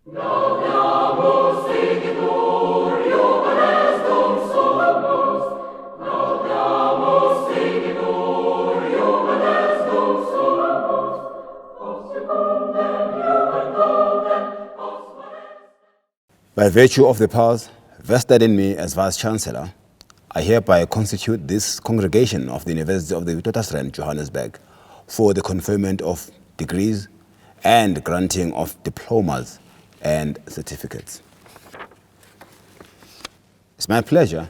By virtue of the powers vested in me as Vice-Chancellor, I hereby constitute this congregation of the University of the Witwatersrand, Johannesburg, for the conferment of degrees and granting of diplomas and certificates. It's my pleasure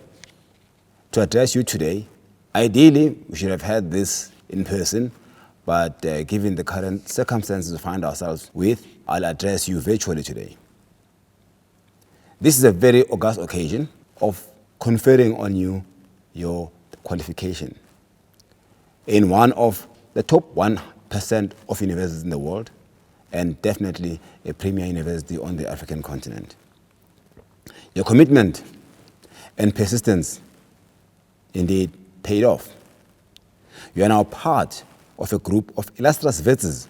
to address you today. Ideally, we should have had this in person, but given the current circumstances we find ourselves with, I'll address you virtually today. This is a very august occasion of conferring on you your qualification in one of the top 1% of universities in the world, and definitely a premier university on the African continent. Your commitment and persistence indeed paid off. You are now part of a group of illustrious vets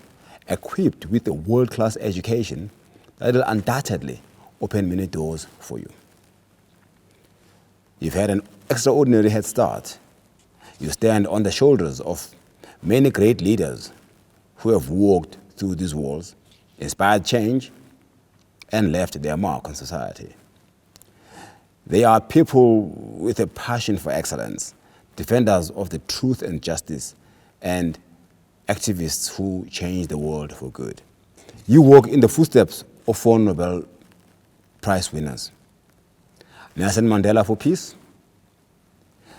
equipped with a world-class education that will undoubtedly open many doors for you. You've had an extraordinary head start. You stand on the shoulders of many great leaders who have walked through these walls, inspired change, and left their mark on society. They are people with a passion for excellence, defenders of the truth and justice, and activists who change the world for good. You walk in the footsteps of 4 Nobel Prize winners: Nelson Mandela for peace,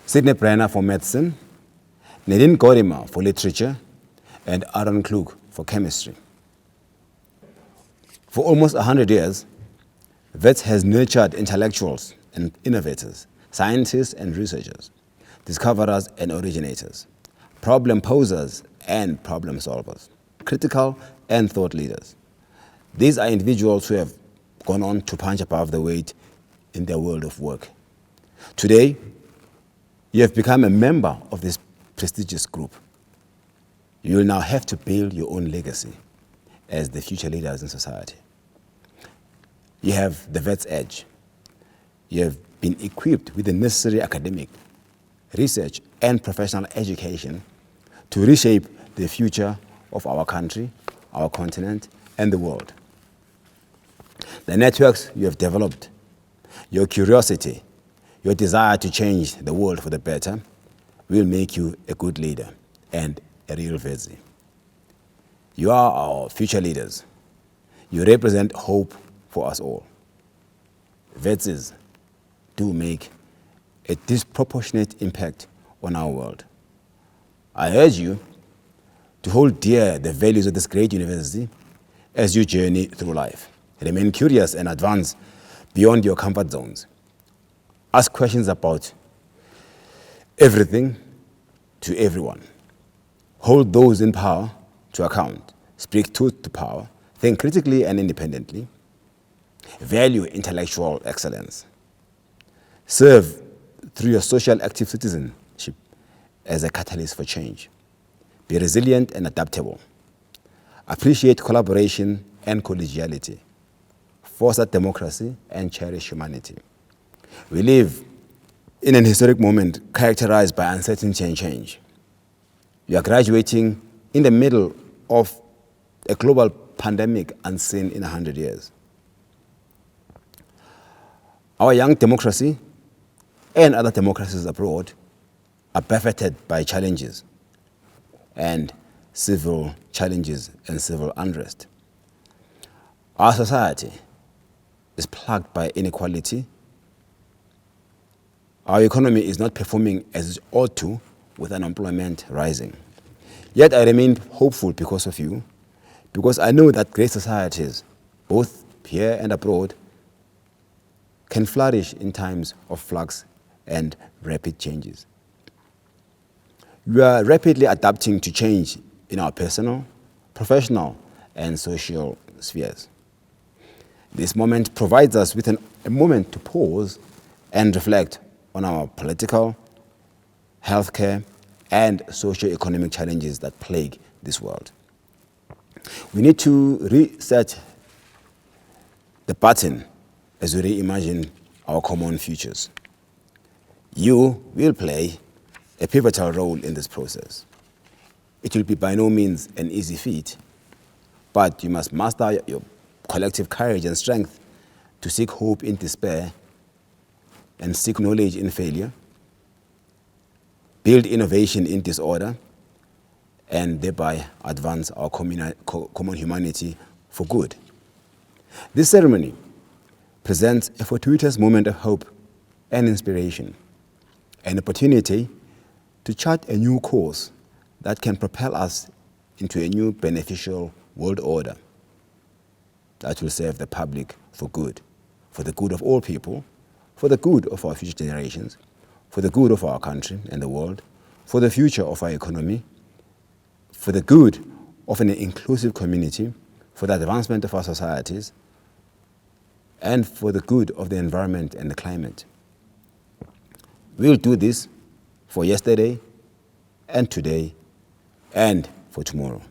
Sidney Brenner for medicine, Nadine Gordimer for literature, and Aaron Klug for chemistry. For almost 100 years, WITS has nurtured intellectuals and innovators, scientists and researchers, discoverers and originators, problem posers and problem solvers, critical and thought leaders. These are individuals who have gone on to punch above the weight in their world of work. Today, you have become a member of this prestigious group. You will now have to build your own legacy as the future leaders in society. You have the vet's edge. You have been equipped with the necessary academic, research, and professional education to reshape the future of our country, our continent, and the world. The networks you have developed, your curiosity, your desire to change the world for the better will make you a good leader and a real Vezi. You are our future leaders. You represent hope for us all. Vezis do make a disproportionate impact on our world. I urge you to hold dear the values of this great university as you journey through life. Remain curious and advance beyond your comfort zones. Ask questions about everything to everyone. Hold those in power to account. Speak truth to power. Think critically and independently. Value intellectual excellence. Serve through your social active citizenship as a catalyst for change. Be resilient and adaptable. Appreciate collaboration and collegiality. Foster democracy and cherish humanity. We live in an historic moment characterized by uncertainty and change. You are graduating in the middle of a global pandemic unseen in 100 years. Our young democracy and other democracies abroad are buffeted by challenges and civil challenges and civil unrest. Our society is plagued by inequality. Our economy is not performing as it ought to, with unemployment rising. Yet I remain hopeful because of you, because I know that great societies, both here and abroad, can flourish in times of flux and rapid changes. We are rapidly adapting to change in our personal, professional, and social spheres. This moment provides us with a moment to pause and reflect on our political, healthcare, and socio-economic challenges that plague this world. We need to reset the baton as we reimagine our common futures. You will play a pivotal role in this process. It will be by no means an easy feat, but you must master your collective courage and strength to seek hope in despair and seek knowledge in failure, build innovation in disorder, and thereby advance our common humanity for good. This ceremony presents a fortuitous moment of hope and inspiration, an opportunity to chart a new course that can propel us into a new beneficial world order that will serve the public for good, for the good of all people, for the good of our future generations, for the good of our country and the world, for the future of our economy, for the good of an inclusive community, for the advancement of our societies, and for the good of the environment and the climate. We'll do this for yesterday and today and for tomorrow,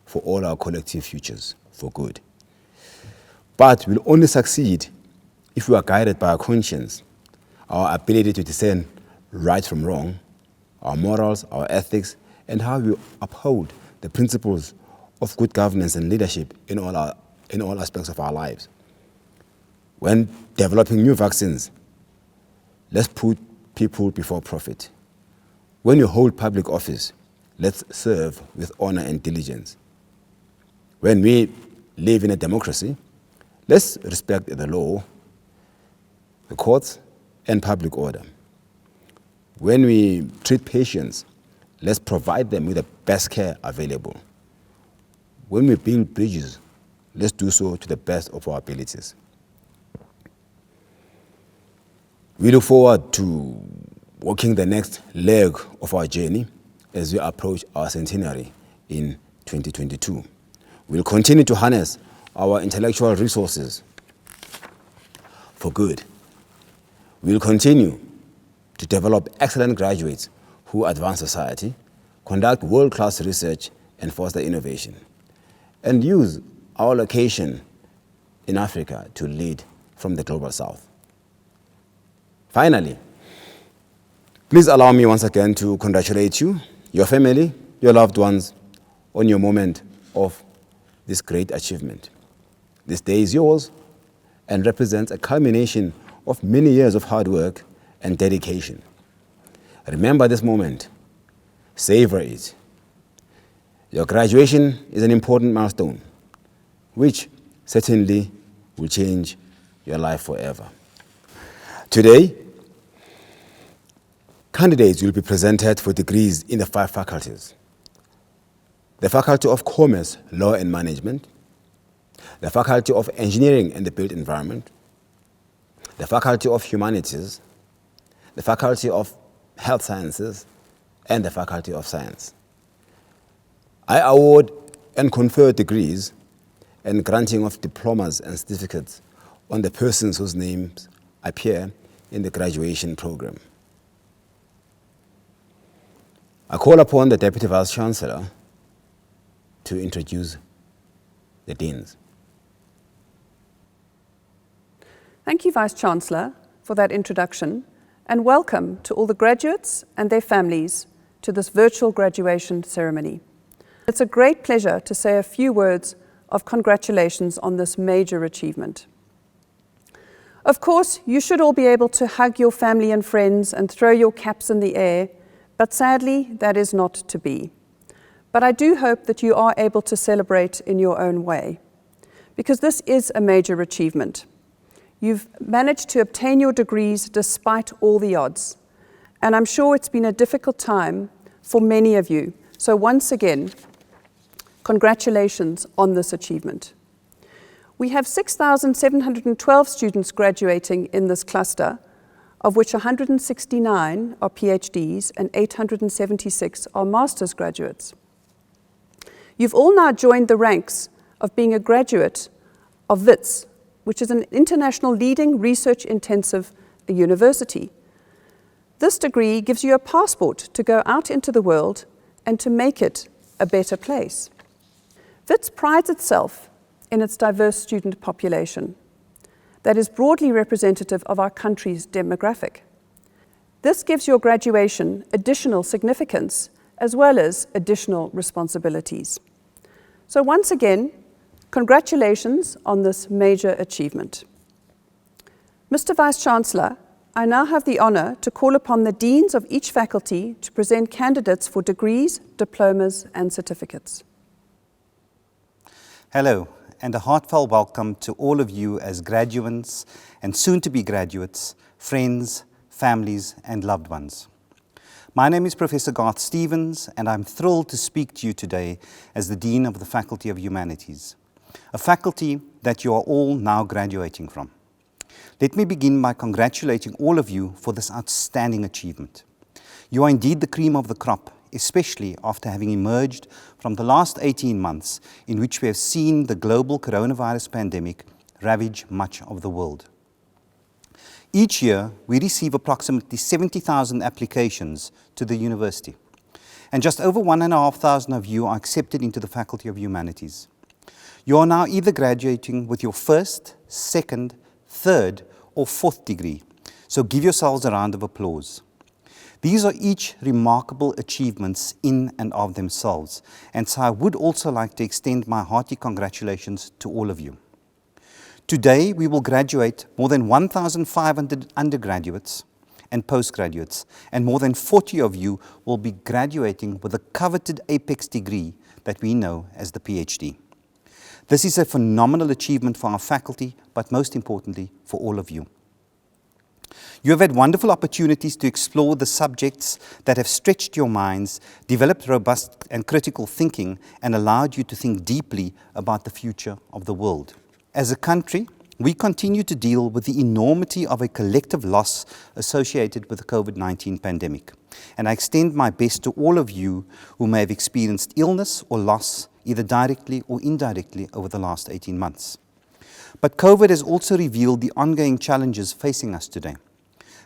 for all our collective futures, for good. But we'll only succeed if we are guided by our conscience, our ability to discern right from wrong, our morals, our ethics, and how we uphold the principles of good governance and leadership in all aspects of our lives. When developing new vaccines, let's put people before profit. When you hold public office, let's serve with honor and diligence. When we live in a democracy, let's respect the law, the courts, and public order. When we treat patients, let's provide them with the best care available. When we build bridges, let's do so to the best of our abilities. We look forward to walking the next leg of our journey as we approach our centenary in 2022. We'll continue to harness our intellectual resources for good. We'll continue to develop excellent graduates who advance society, conduct world-class research, and foster innovation, and use our location in Africa to lead from the global south. Finally, please allow me once again to congratulate you, your family, your loved ones, on your moment of this great achievement. This day is yours and represents a culmination of many years of hard work and dedication. Remember this moment. Savor it. Your graduation is an important milestone, which certainly will change your life forever. Today, candidates will be presented for degrees in the 5 faculties: the Faculty of Commerce, Law and Management, the Faculty of Engineering and the Built Environment, the Faculty of Humanities, the Faculty of Health Sciences, and the Faculty of Science. I award and confer degrees and granting of diplomas and certificates on the persons whose names appear in the graduation program. I call upon the Deputy Vice-Chancellor to introduce the deans. Thank you, Vice-Chancellor, for that introduction, and welcome to all the graduates and their families to this virtual graduation ceremony. It's a great pleasure to say a few words of congratulations on this major achievement. Of course, you should all be able to hug your family and friends and throw your caps in the air, but sadly, that is not to be. But I do hope that you are able to celebrate in your own way, because this is a major achievement. You've managed to obtain your degrees despite all the odds, and I'm sure it's been a difficult time for many of you. So once again, congratulations on this achievement. We have 6,712 students graduating in this cluster, of which 169 are PhDs and 876 are master's graduates. You've all now joined the ranks of being a graduate of WITS, which is an international leading research-intensive university. This degree gives you a passport to go out into the world and to make it a better place. WITS prides itself in its diverse student population. that is broadly representative of our country's demographic. This gives your graduation additional significance as well as additional responsibilities. So once again, congratulations on this major achievement. Mr. Vice-Chancellor, I now have the honour to call upon the deans of each faculty to present candidates for degrees, diplomas and certificates. Hello, and a heartfelt welcome to all of you as graduates and soon-to-be graduates, friends, families and loved ones. My name is Professor Garth Stevens, and I'm thrilled to speak to you today as the Dean of the Faculty of Humanities, a faculty that you are all now graduating from. Let me begin by congratulating all of you for this outstanding achievement. You are indeed the cream of the crop, especially after having emerged from the last 18 months in which we have seen the global coronavirus pandemic ravage much of the world. Each year, we receive approximately 70,000 applications to the university, and just over 1,500 of you are accepted into the Faculty of Humanities. You are now either graduating with your first, second, third, or fourth degree, so give yourselves a round of applause. These are each remarkable achievements in and of themselves, and so I would also like to extend my hearty congratulations to all of you. Today, we will graduate more than 1,500 undergraduates and postgraduates, and more than 40 of you will be graduating with a coveted apex degree that we know as the PhD. This is a phenomenal achievement for our faculty, but most importantly, for all of you. You have had wonderful opportunities to explore the subjects that have stretched your minds, developed robust and critical thinking, and allowed you to think deeply about the future of the world. As a country, we continue to deal with the enormity of a collective loss associated with the COVID-19 pandemic. And I extend my best to all of you who may have experienced illness or loss, either directly or indirectly, over the last 18 months. But COVID has also revealed the ongoing challenges facing us today.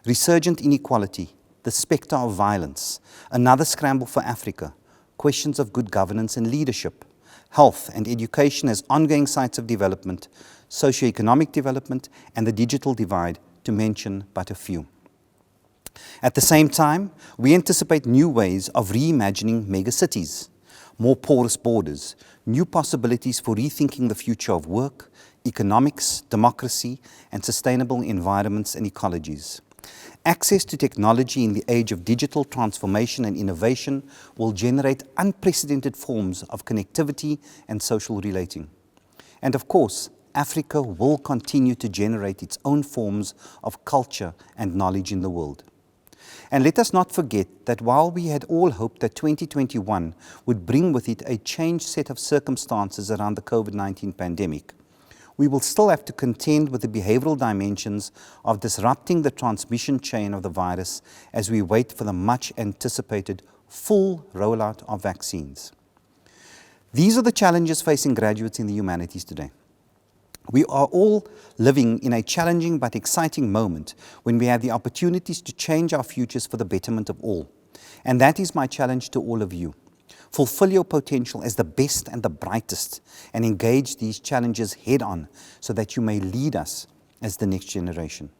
Resurgent inequality, the spectre of violence, another scramble for Africa, questions of good governance and leadership, health and education as ongoing sites of development, socio-economic development, and the digital divide, to mention but a few. At the same time, we anticipate new ways of reimagining megacities, more porous borders, new possibilities for rethinking the future of work, economics, democracy, and sustainable environments and ecologies. Access to technology in the age of digital transformation and innovation will generate unprecedented forms of connectivity and social relating. And of course, Africa will continue to generate its own forms of culture and knowledge in the world. And let us not forget that while we had all hoped that 2021 would bring with it a changed set of circumstances around the COVID-19 pandemic, we will still have to contend with the behavioral dimensions of disrupting the transmission chain of the virus as we wait for the much anticipated full rollout of vaccines. These are the challenges facing graduates in the humanities today. We are all living in a challenging but exciting moment when we have the opportunities to change our futures for the betterment of all. And that is my challenge to all of you. Fulfill your potential as the best and the brightest, and engage these challenges head on so that you may lead us as the next generation.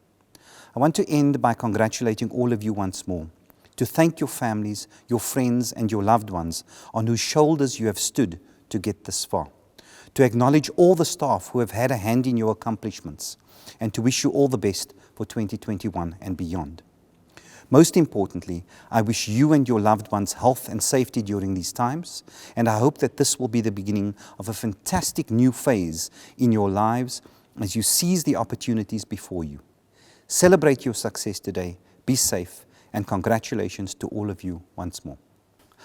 I want to end by congratulating all of you once more, to thank your families, your friends, and your loved ones on whose shoulders you have stood to get this far, to acknowledge all the staff who have had a hand in your accomplishments, and to wish you all the best for 2021 and beyond. Most importantly, I wish you and your loved ones health and safety during these times, and I hope that this will be the beginning of a fantastic new phase in your lives as you seize the opportunities before you. Celebrate your success today, be safe, and congratulations to all of you once more.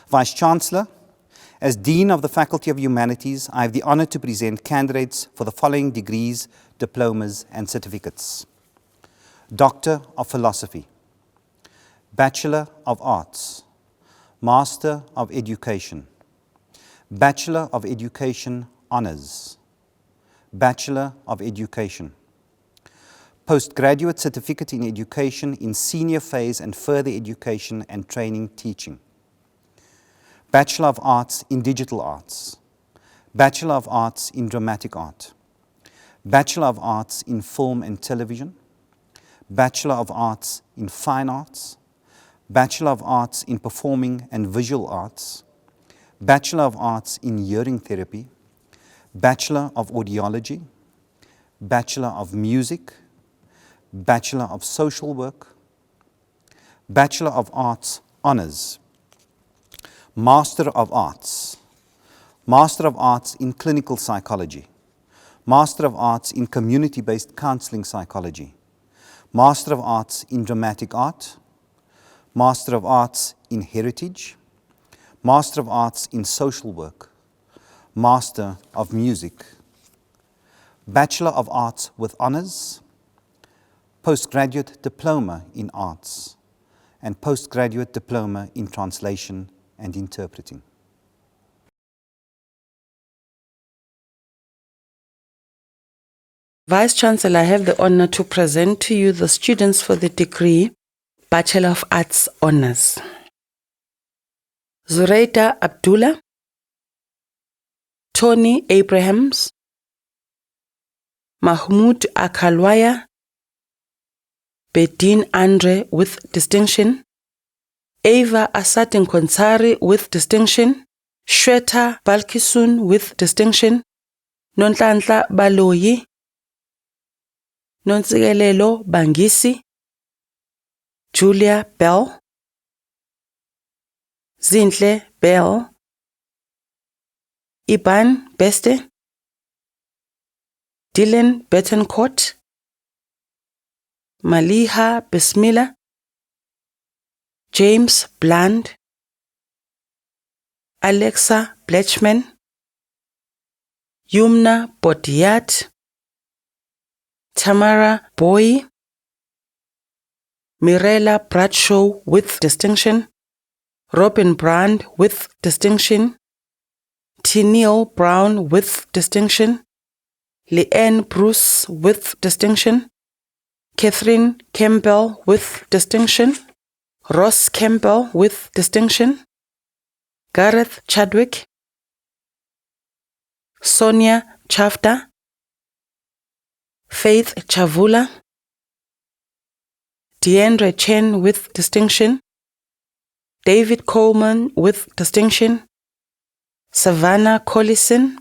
Vice-Chancellor, as Dean of the Faculty of Humanities, I have the honor to present candidates for the following degrees, diplomas, and certificates. Doctor of Philosophy, Bachelor of Arts, Master of Education, Bachelor of Education Honours, Bachelor of Education, Postgraduate Certificate in Education in Senior Phase and Further Education and Training Teaching, Bachelor of Arts in Digital Arts, Bachelor of Arts in Dramatic Art, Bachelor of Arts in Film and Television, Bachelor of Arts in Fine Arts, Bachelor of Arts in Performing and Visual Arts, Bachelor of Arts in Hearing Therapy, Bachelor of Audiology, Bachelor of Music, Bachelor of Social Work, Bachelor of Arts Honours, Master of Arts, Master of Arts in Clinical Psychology, Master of Arts in Community-Based Counseling Psychology, Master of Arts in Dramatic Art, Master of Arts in Heritage, Master of Arts in Social Work, Master of Music, Bachelor of Arts with Honours, Postgraduate Diploma in Arts, and Postgraduate Diploma in Translation and Interpreting. Vice-Chancellor, I have the honor to present to you the students for the degree Bachelor of Arts Honours. Zureida Abdullah, Tony Abrahams, Mahmoud Akalwaya, Bedin Andre with distinction, Ava Asatin Konsari with distinction, Shweta Balkisun with distinction, Nonhlanhla Baloyi, Nontsikelelo Bangisi, Julia Bell, Zinhle Bell, Iban Beste, Dylan Bettencourt, Maliha Bismillah, James Bland, Alexa Bletchman, Yumna Bodiat, Tamara Boy, Mirella Bradshaw with distinction, Robin Brand with distinction, Tennille Brown with distinction, Leanne Bruce with distinction, Catherine Campbell with distinction, Ross Campbell with distinction, Gareth Chadwick, Sonia Chafta, Faith Chavula, Deandre Chen with distinction, David Coleman with distinction, Savannah Collison,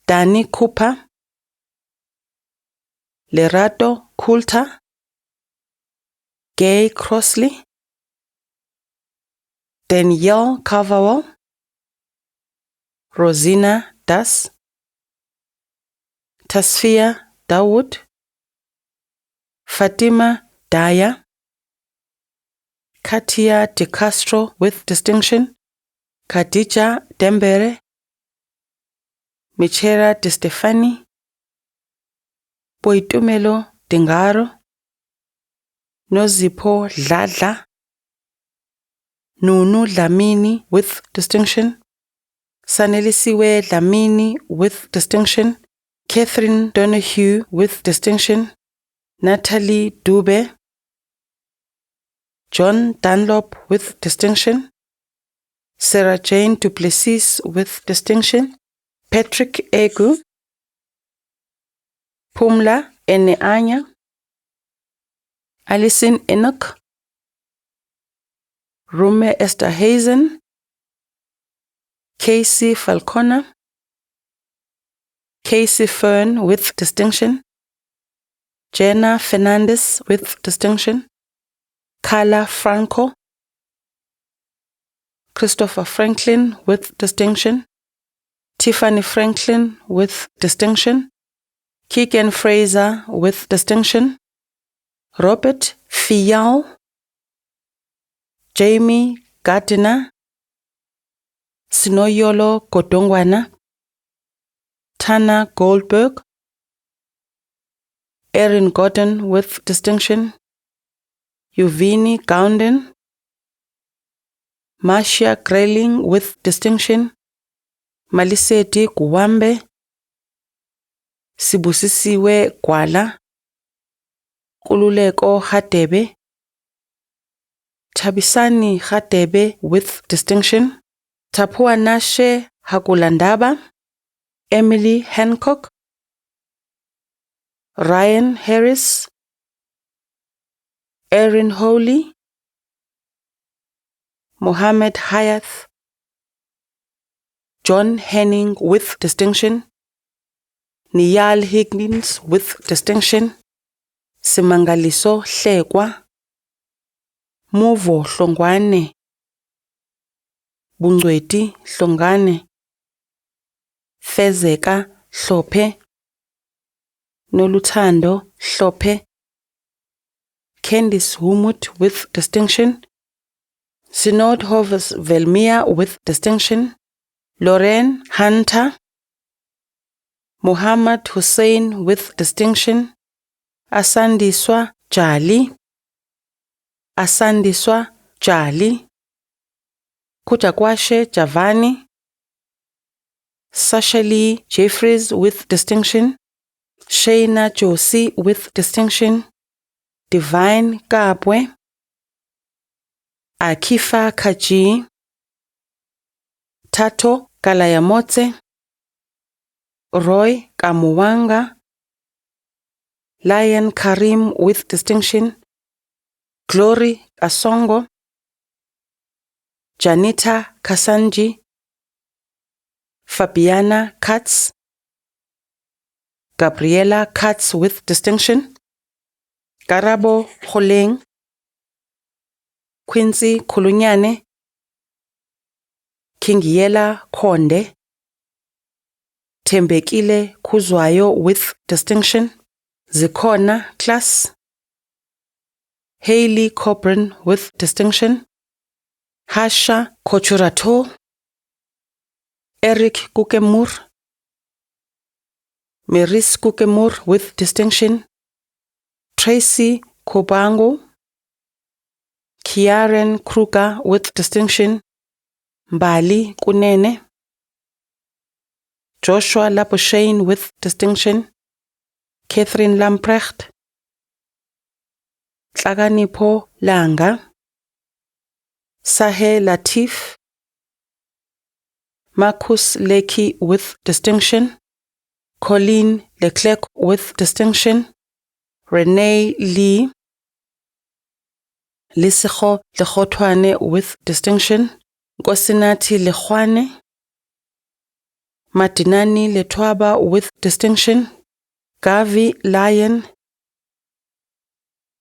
Danny Cooper, Lerato Coulter, Gay Crossley, Danielle Carvawal, Rosina Das, Tasfia Dawood, Fatima Daya, Katia De Castro with distinction, Khadija Dembere, Michera De Stefani, Boitumelo Dingaro, Nozipho Dladla, Nunu Dlamini with distinction, Sanelisiwe Dlamini with distinction, Catherine Donahue with distinction, Natalie Dube, John Dunlop with distinction, Sarah Jane Duplessis with distinction, Patrick Egu, Pumla Eneanya, Alison Enoch, Rume Esther Hazen, Casey Falconer, Casey Fern with distinction, Jenna Fernandez with distinction, Carla Franco, Christopher Franklin with distinction, Tiffany Franklin with distinction, Keegan Fraser with distinction, Robert Fial, Jamie Gardiner, Sinoyolo Kodongwana, Tana Goldberg, Erin Gordon with distinction, Yuvini Gounden, Marcia Grayling with distinction, Maliseti Kuwambe, Sibusisiwe Gwala, Kululeko Hadebe, Tabisani Hadebe with distinction, Tapua Nashe Hakulandaba, Emily Hancock, Ryan Harris, Erin Holy, Mohammed Hayath, John Henning with distinction, Niyal Higgins with distinction, Simangaliso Hlekwa, Muvo Hlongwane, Bungcweti Hlongane, Fezeka Hlophe, Noluthando Hlophe, Candice Humut with distinction, Synod Hovers Velmia with distinction, Lorraine Hunter, Muhammad Hussein with distinction, Asandiswa Jali, Asandiswa Jali, Kutakwashe Javani, Sasha Lee Jeffries with distinction, Shayna Josie with distinction, Divine Kabwe, Akifa Kaji, Tato Kalayamotse, Roy Kamuwanga, Lion Karim with distinction, Glory Asongo, Janita Kasanji, Fabiana Katz, Gabriela Katz with distinction, Karabo Holeng, Quincy Kulunyane, Kingiela Konde, Tembekile Kuzwayo with distinction, Zikona Class, Hayley Coburn with distinction, Hasha Kochurato, Eric Kukemur, Meris Kukemur with distinction, Tracy Kobango, Kiaren Kruger with distinction, Mbali Kunene, Joshua Laposhane with distinction, Catherine Lamprecht, Tlaganipo Langa, Sahe Latif, Marcus Lecky with distinction, Colleen Leclerc with distinction, Renee Lee, Lisejo Lehotwane with distinction, Gosinati Lehwane, Matinani Letwaba with distinction, Gavi Lion,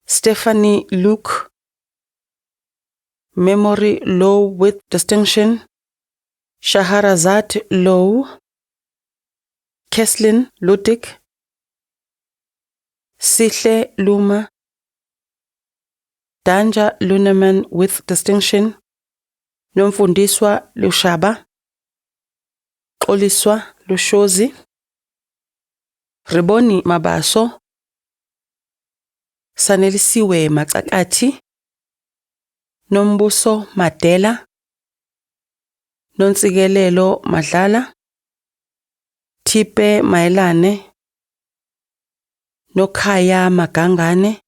Stephanie Luke, Memory Low with distinction, Shaharazat Low, Keslin Ludik, Sihle Luma, Danja Luneman with distinction, Nomfundiswa Lushaba, Xoliswa Lushozi, Riboni Mabaso, Sanelisiwe Matsakati, Nombuso Madela, Nonsigelelo Madlala, Tipe Maelane, Nokhaya Magangane,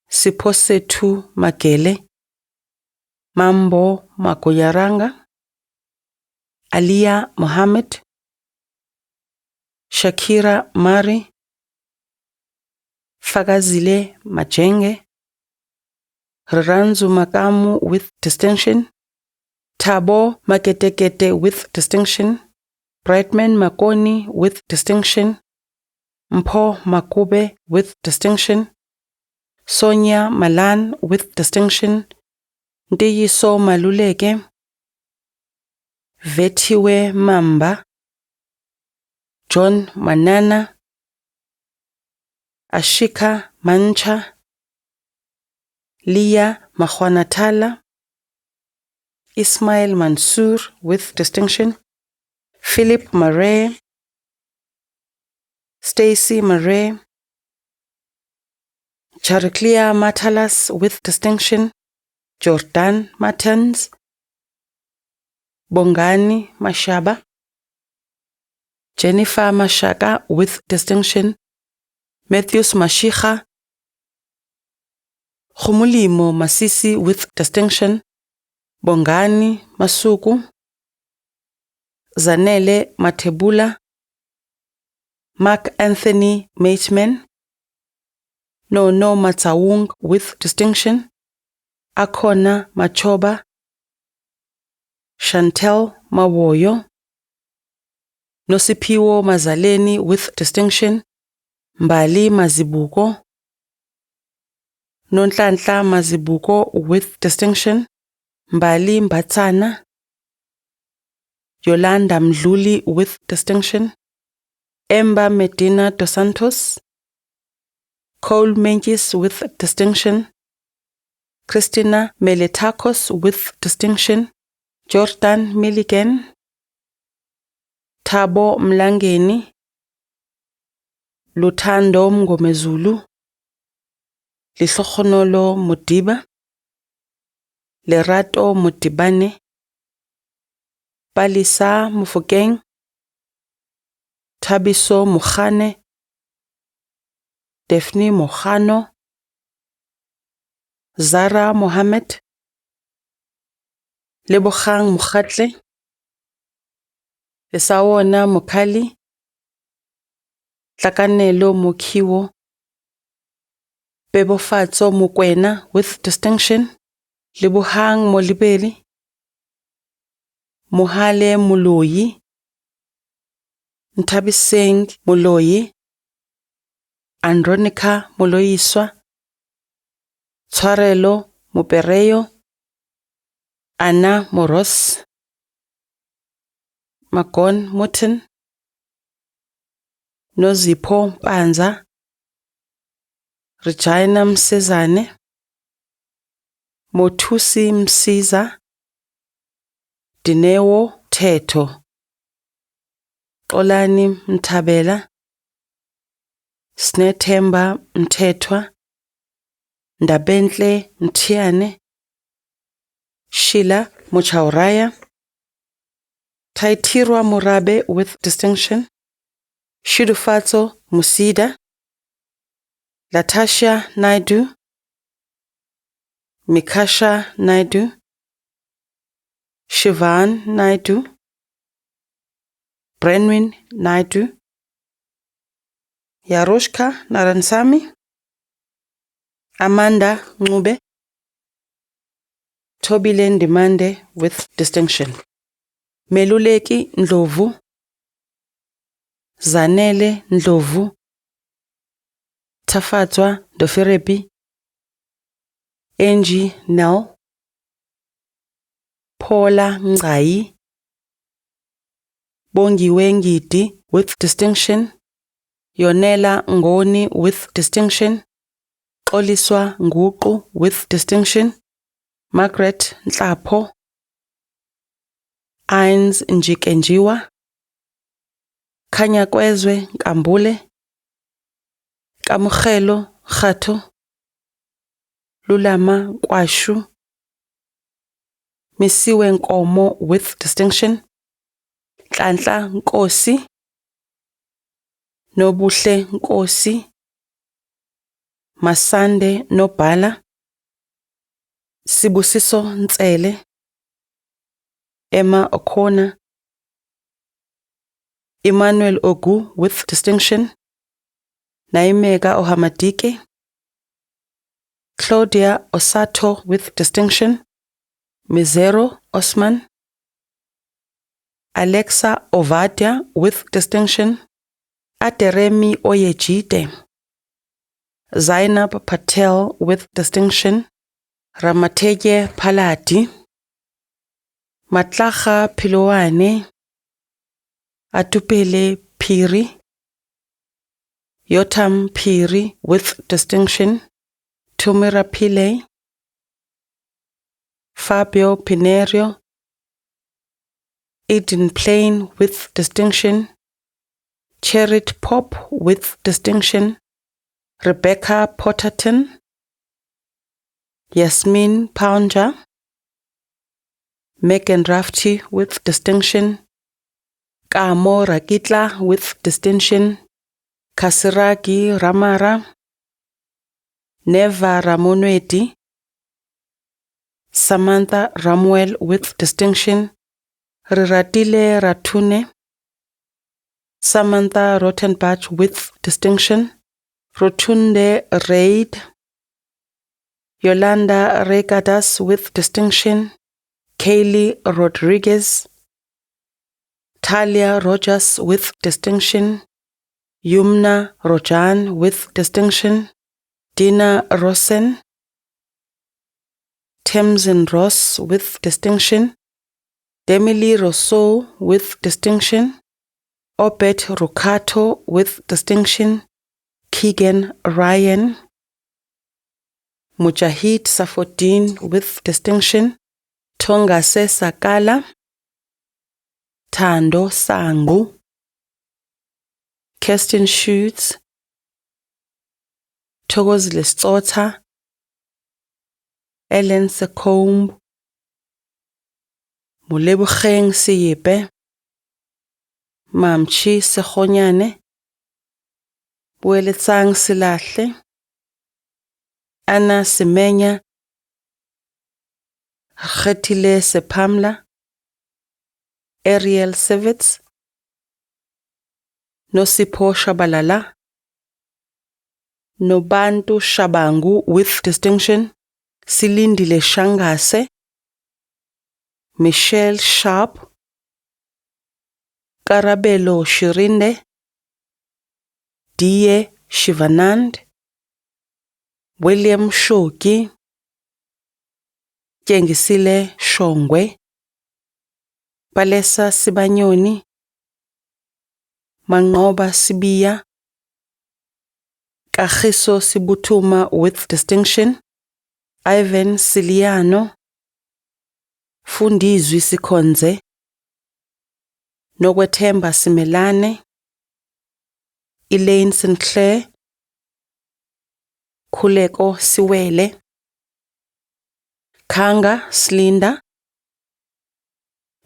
Siposetu Magele, Mambo Magoyaranga, Aliyah Mohammed, Shakira Mari, Fagazile Majenge, Ranzu Makamu with distinction, Tabo Maketekete with distinction, Brightman Makoni with distinction, Mpho Makube with distinction, Sonia Malan with distinction, Ndiyiso Maluleke, Vetiwe Mamba, John Manana, Ashika Mancha, Leah Mahwanatala, Ismail Mansour with distinction, Philip Murray, Stacy Murray, Chariklia Matalas with distinction, Jordan Martins, Bongani Mashaba, Jennifer Mashaka with distinction, Matthews Mashicha, Khumulimo Masisi with distinction, Bongani Masuku, Zanele Matebula, Mark Anthony Mateman, Nono Matsaung with distinction, Akona Machoba, Chantel Mawoyo, Nosipiwo Mazaleni with distinction, Mbali Mazibuko, Nonhlanhla Mazibuko with distinction, Mbali Mbatsana, Yolanda Mdluli with distinction, Emba Medina dos Santos, Cole Mengis with distinction, Christina Meletakos with distinction, Jordan Milligan, Thabo Mlangeni, Luthando Mngomezulu, Lihlohonolo Modiba, Lerato Modibane, Palisa Mufokeng, Thabiso Mokgane, Daphne Mohano, Zara Mohammed, Lebogang Mokgatle, Lesawona Mokali, Tlakanelo Mokhiwo, Bebofatso Mokwena with distinction, Lebogang Molibeli, Mohale Moloyi, Ntabiseng Moloyi, Andronica Moloyiswa, Tshwarelo Mopereyo, Anna Moros, Magon Muten, Nozipho Mpanza, Regina Msezane, Mothusi Msiza, Dinewo Theto, Xolani Mthabela, Snethemba Mthethwa, Ndabentle Mthiane, Sheila Mochauraya, Taitirwa Murabe with distinction, Shudufatso Musida, Latasha Naidu, Mikasha Naidu, Shivan Naidu, Brenwin Naidu, Yaroshka Naransami, Amanda Ngube, Tobilen Demande with distinction, Meluleki Ndlovu, Zanele Ndlovu, Tafatwa Doferepi, Angie Nel, Paula Ngai, Bongiwe Ngidi with distinction, Yonela Ngoni with distinction, Xoliswa Nguqu with distinction, Margaret Nhlapho, Ains Njikenjiwa, Kanyakwezwe Nkambule, Kamugelo Kgatho, Lulama Kwashu, Misiwe Nkomo with distinction, Nhlanhla Nkosi, Nobuhle Nkosi, Masande Nobhala, Sibusiso Ntsele, Emma Okona, Emmanuel Ogu with distinction, Naimega Ohamadike, Claudia Osato with distinction, Mizero Osman, Alexa Ovadia with distinction, Aderemi Oyejide, Zainab Patel with distinction, Ramateye Palati, Matlacha Piloane, Atupele Piri, Yotam Piri with distinction, Tumira Pile, Fabio Pinerio, Eden Plain with distinction, Cherit Pop with distinction, Rebecca Potterton, Yasmin Pounja, Megan Rafti with distinction, Kamo Rakitla with distinction, Kasiragi Ramara, Neva Ramonwedi, Samantha Ramuel with distinction, Riratile Ratune, Samantha Rottenbach with distinction. Rotunde Reid. Yolanda Regadas with distinction. Kaylee Rodriguez. Talia Rogers with distinction. Yumna Rojan with distinction. Dina Rosen. Tamsin Ross with distinction. Demily Rousseau with distinction. Obed Rukato with distinction. Keegan Ryan. Mujahid Safodin with distinction. Tongase Sakala. Tando Sangu. Kirsten Schutz. Togoz Listota. Ellen Secombe. Molebogang Seyepe. Mamchi Sekhonyane. Boeletsang Silahle. Anna Semenya. Khetile Sepamla. Ariel Sevitz. Nosipho Shabalala. Nobantu Shabangu with distinction. Silindile Shangase. Michelle Sharp. Karabelo Shirinde. Die Shivanand. William Shoki. Jengisile Shongwe. Palesa Sibanyoni. Mangoba Sibia. Kagiso Sibutuma with distinction. Ivan Siliano. Fundizwi Sikhonze. Nokwethemba Simelane. Elaine Sinclair. Khuleko Siwele. Kanga Slinda.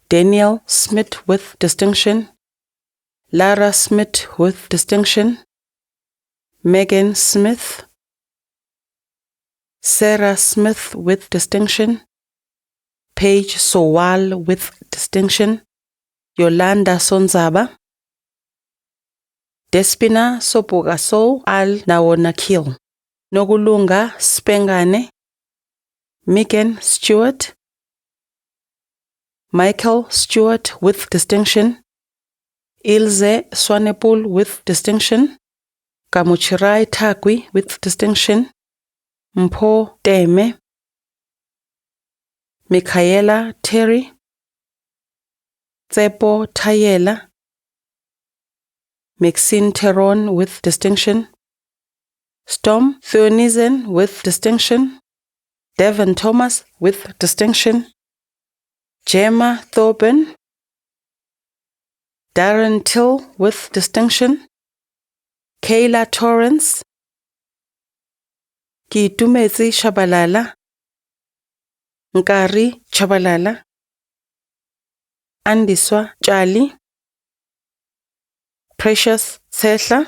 Daniel Smith with distinction. Lara Smith with distinction. Megan Smith. Sarah Smith with distinction. Paige Sowal with distinction. Yolanda Sonzaba. Despina Sopogaso Al Nawonakil. Nogulunga Spengane. Megan Stewart. Michael Stewart with distinction. Ilze Swanepoel with distinction. Kamuchirai Takwi with distinction. Mpho Teme. Michaela Terry. Tsepo Tayela. Maxine Teron with distinction. Storm Theonizen with distinction. Devon Thomas with distinction. Gemma Thorben. Darren Till with distinction. Kayla Torrance. Kitumezi Shabalala. Nkari Chabalala. Andiswa Jali. Precious Sehla.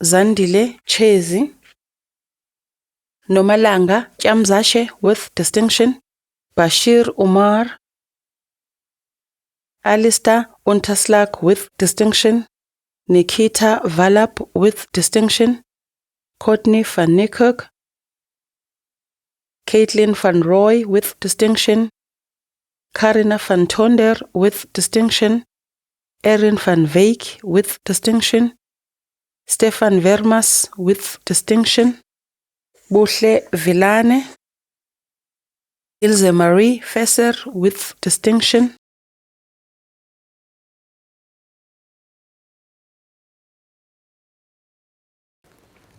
Zandile Chezi. Nomalanga Chamzashe with distinction. Bashir Umar. Alistair Unterslag with distinction. Nikita Valap with distinction. Courtney van Niekerk. Caitlin van Roy with distinction. Karina van Tonder with distinction. Erin van Veek with distinction. Stefan Vermas with distinction. Buhle Villane. Ilse Marie Fesser with distinction.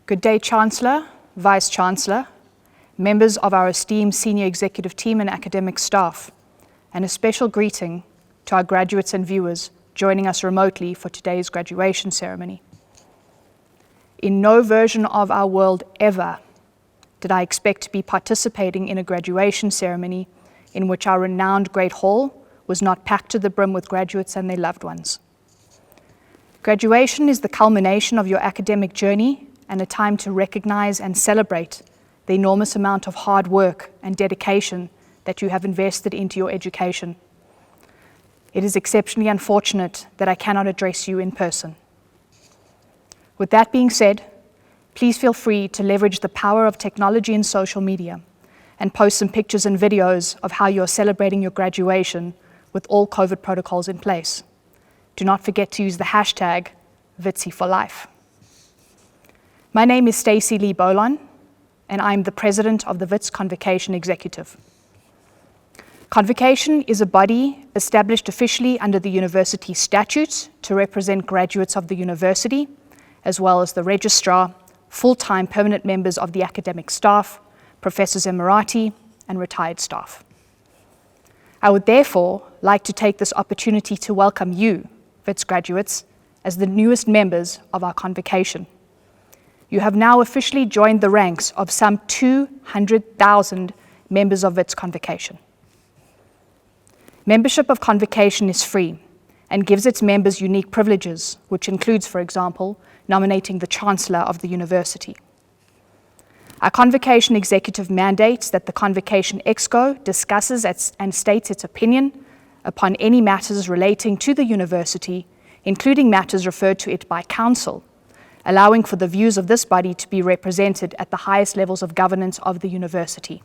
Good day, Chancellor, Vice-Chancellor, members of our esteemed senior executive team and academic staff, and a special greeting to our graduates and viewers joining us remotely for today's graduation ceremony. In no version of our world ever did I expect to be participating in a graduation ceremony in which our renowned Great Hall was not packed to the brim with graduates and their loved ones. Graduation is the culmination of your academic journey and a time to recognize and celebrate the enormous amount of hard work and dedication that you have invested into your education. It is exceptionally unfortunate that I cannot address you in person. With that being said, please feel free to leverage the power of technology and social media and post some pictures and videos of how you're celebrating your graduation with all COVID protocols in place. Do not forget to use the hashtag #VITSI4Life. My name is Stacey Lee Bolon, and I'm the president of the WITS Convocation Executive. Convocation is a body established officially under the university statutes to represent graduates of the university, as well as the registrar, full-time permanent members of the academic staff, professors emeriti, and retired staff. I would therefore like to take this opportunity to welcome you, WITS graduates, as the newest members of our convocation. You have now officially joined the ranks of some 200,000 members of WITS Convocation. Membership of Convocation is free and gives its members unique privileges, which includes, for example, nominating the Chancellor of the university. Our Convocation Executive mandates that the Convocation Exco discusses and states its opinion upon any matters relating to the university, including matters referred to it by Council, allowing for the views of this body to be represented at the highest levels of governance of the university.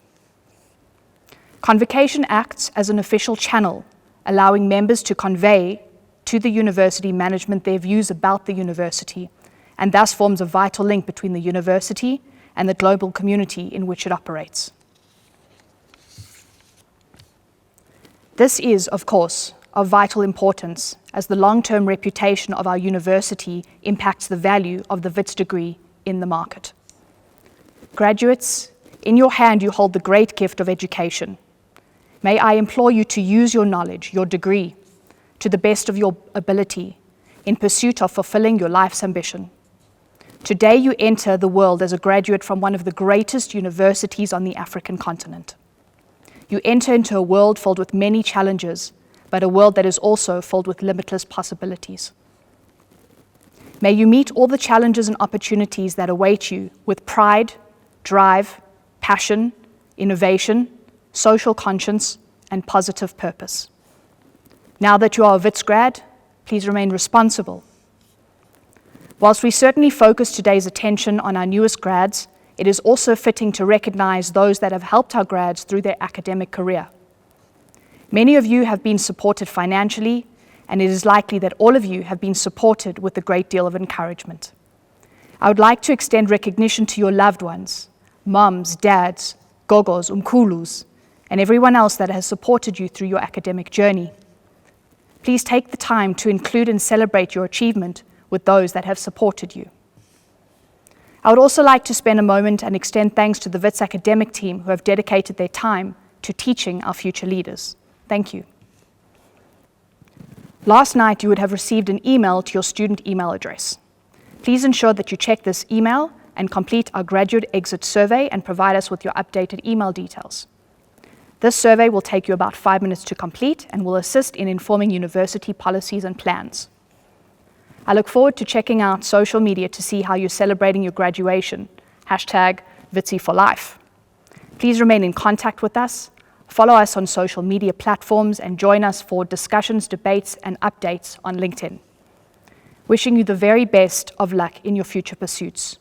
Convocation acts as an official channel, allowing members to convey to the university management their views about the university, and thus forms a vital link between the university and the global community in which it operates. This is, of course, of vital importance as the long-term reputation of our university impacts the value of the WITS degree in the market. Graduates, in your hand you hold the great gift of education. May I implore you to use your knowledge, your degree, to the best of your ability in pursuit of fulfilling your life's ambition. Today you enter the world as a graduate from one of the greatest universities on the African continent. You enter into a world filled with many challenges, but a world that is also filled with limitless possibilities. May you meet all the challenges and opportunities that await you with pride, drive, passion, innovation, social conscience, and positive purpose. Now that you are a WITS grad, please remain responsible. Whilst we certainly focus today's attention on our newest grads, it is also fitting to recognize those that have helped our grads through their academic career. Many of you have been supported financially, and it is likely that all of you have been supported with a great deal of encouragement. I would like to extend recognition to your loved ones, mums, dads, gogos, umkulus, and everyone else that has supported you through your academic journey. Please take the time to include and celebrate your achievement with those that have supported you. I would also like to spend a moment and extend thanks to the WITS academic team who have dedicated their time to teaching our future leaders. Thank you. Last night, you would have received an email to your student email address. Please ensure that you check this email and complete our graduate exit survey and provide us with your updated email details. This survey will take you about 5 minutes to complete and will assist in informing university policies and plans. I look forward to checking out social media to see how you're celebrating your graduation. #VITSI4Life. Please remain in contact with us, follow us on social media platforms, and join us for discussions, debates, and updates on LinkedIn. Wishing you the very best of luck in your future pursuits.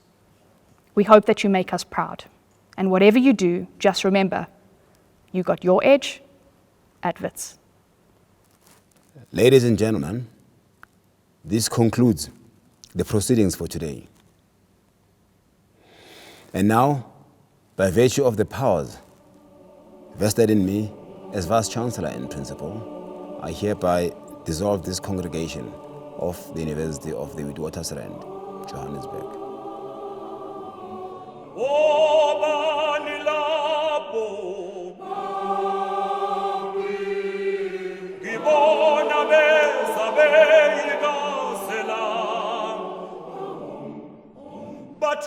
We hope that you make us proud. And whatever you do, just remember, you got your edge at WITS. Ladies and gentlemen, this concludes the proceedings for today. And now, by virtue of the powers vested in me as Vice-Chancellor and Principal, I hereby dissolve this congregation of the University of the Witwatersrand, Johannesburg. But